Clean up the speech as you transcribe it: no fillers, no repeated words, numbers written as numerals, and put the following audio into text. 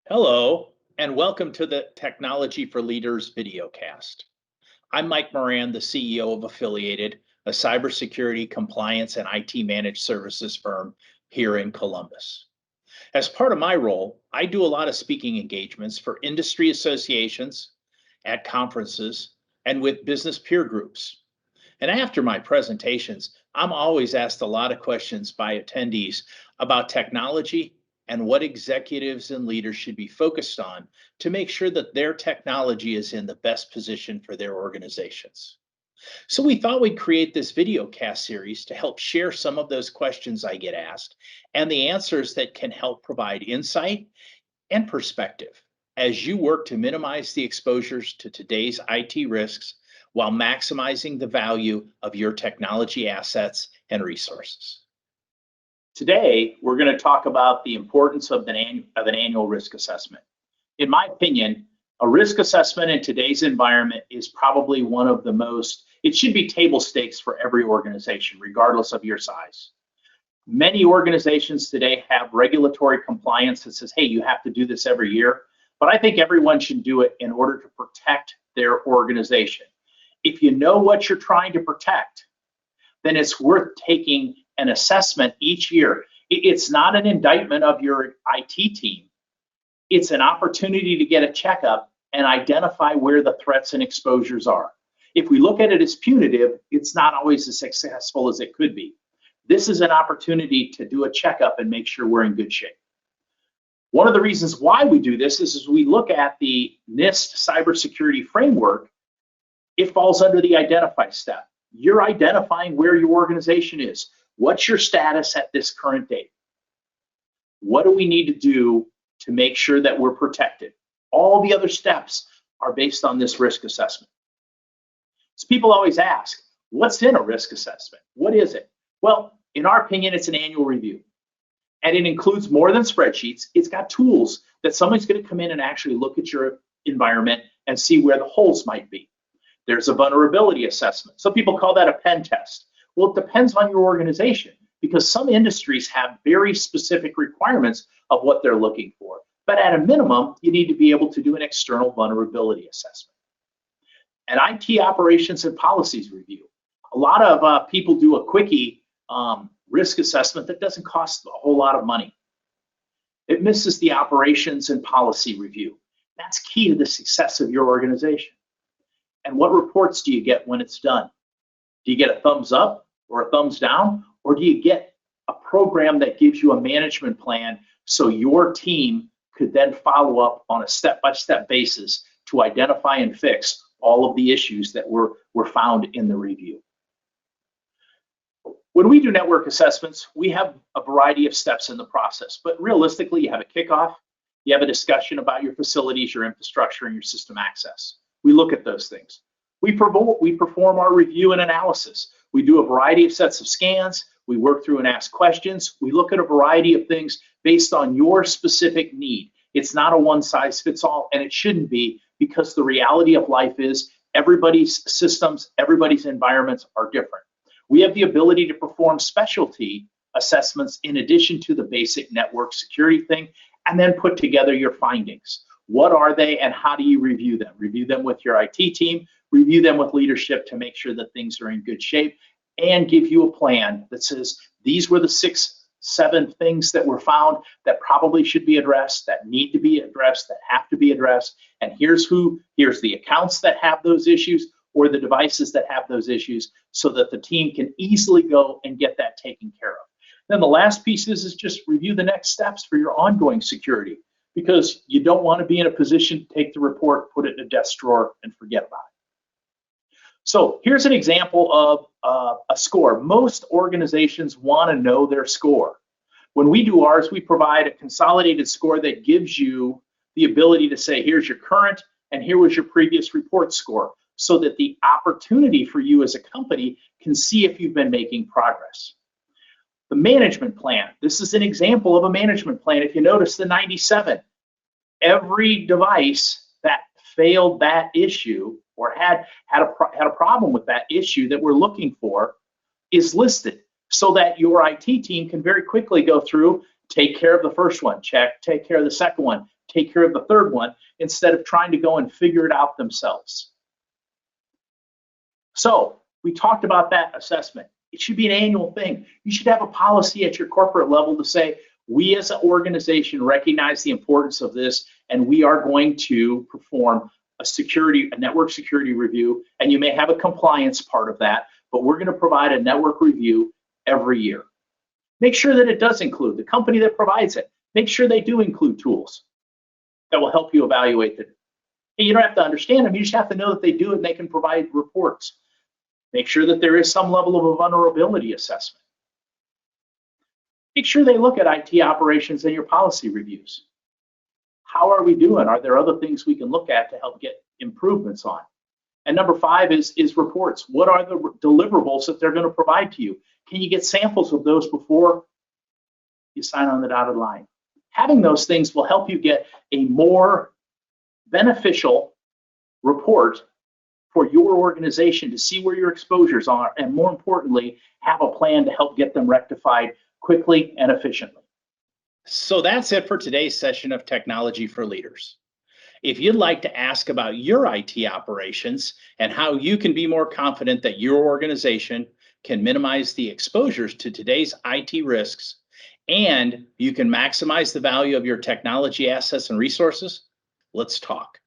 Hello, and welcome to the Technology for Leaders videocast. I'm Mike Moran, the CEO of Affiliated, a cybersecurity, compliance, and IT managed services firm here in Columbus. As part of my role, I do a lot of speaking engagements for industry associations, at conferences, and with business peer groups. And after my presentations, I'm always asked a lot of questions by attendees about technology and what executives and leaders should be focused on to make sure that their technology is in the best position for their organizations. So we thought we'd create this video cast series to help share some of those questions I get asked and the answers that can help provide insight and perspective as you work to minimize the exposures to today's IT risks while maximizing the value of your technology assets and resources. Today, we're going to talk about the importance of an annual risk assessment. In my opinion, a risk assessment in today's environment is probably one of the most, it should be table stakes for every organization, regardless of your size. Many organizations today have regulatory compliance that says, hey, you have to do this every year. But I think everyone should do it in order to protect their organization. If you know what you're trying to protect, then it's worth taking an assessment each year. It's not an indictment of your IT team. It's an opportunity to get a checkup and identify where the threats and exposures are. If we look at it as punitive, it's not always as successful as it could be. This is an opportunity to do a checkup and make sure we're in good shape. One of the reasons why we do this is as we look at the NIST cybersecurity framework, it falls under the identify step. You're identifying where your organization is. What's your status at this current date? What do we need to do to make sure that we're protected? All the other steps are based on this risk assessment. So people always ask, what's in a risk assessment? What is it? Well, in our opinion, it's an annual review. And it includes more than spreadsheets. It's got tools that somebody's going to come in and actually look at your environment and see where the holes might be. There's a vulnerability assessment. Some people call that a pen test. Well, it depends on your organization because some industries have very specific requirements of what they're looking for. But at a minimum, you need to be able to do an external vulnerability assessment. An IT operations and policies review. A lot of people do a quickie risk assessment that doesn't cost a whole lot of money. It misses the operations and policy review. That's key to the success of your organization. And what reports do you get when it's done? Do you get a thumbs up or a thumbs down? Or do you get a program that gives you a management plan so your team could then follow up on a step-by-step basis to identify and fix all of the issues that were found in the review? When we do network assessments, we have a variety of steps in the process, but realistically, you have a kickoff, you have a discussion about your facilities, your infrastructure, and your system access. We look at those things. We perform our review and analysis. We do a variety of sets of scans. We work through and ask questions. We look at a variety of things based on your specific need. It's not a one-size-fits-all, and it shouldn't be, because the reality of life is everybody's systems, everybody's environments are different. We have the ability to perform specialty assessments in addition to the basic network security thing, and then put together your findings. What are they and how do you review them? Review them with your IT team, review them with leadership to make sure that things are in good shape, and give you a plan that says these were the 6, 7 things that were found that probably should be addressed, that need to be addressed, that have to be addressed, and here's the accounts that have those issues or the devices that have those issues so that the team can easily go and get that taken care of. Then the last piece is just review the next steps for your ongoing security, because you don't want to be in a position to take the report, put it in a desk drawer, and forget about it. So here's an example of a score. Most organizations want to know their score. When we do ours, we provide a consolidated score that gives you the ability to say, here's your current and here was your previous report score, so that the opportunity for you as a company can see if you've been making progress. The management plan. This is an example of a management plan. If you notice the 97, every device that failed that issue or had a problem with that issue that we're looking for is listed, so that your IT team can very quickly go through, take care of the first one, take care of the second one, take care of the third one instead of trying to go and figure it out themselves. So we talked about that assessment. It should be an annual thing. You should have a policy at your corporate level to say, we as an organization recognize the importance of this, and we are going to perform a network security review, and you may have a compliance part of that, but we're going to provide a network review every year. Make sure that it does include the company that provides it. Make sure they do include tools that will help you evaluate it. And you don't have to understand them, you just have to know that they do it and they can provide reports. Make sure that there is some level of a vulnerability assessment. Make sure they look at IT operations in your policy reviews. How are we doing? Are there other things we can look at to help get improvements on? And number 5 is reports. What are the deliverables that they're going to provide to you? Can you get samples of those before you sign on the dotted line? Having those things will help you get a more beneficial report for your organization to see where your exposures are, and more importantly, have a plan to help get them rectified quickly and efficiently. So that's it for today's session of Technology for Leaders. If you'd like to ask about your IT operations and how you can be more confident that your organization can minimize the exposures to today's IT risks, and you can maximize the value of your technology assets and resources, let's talk.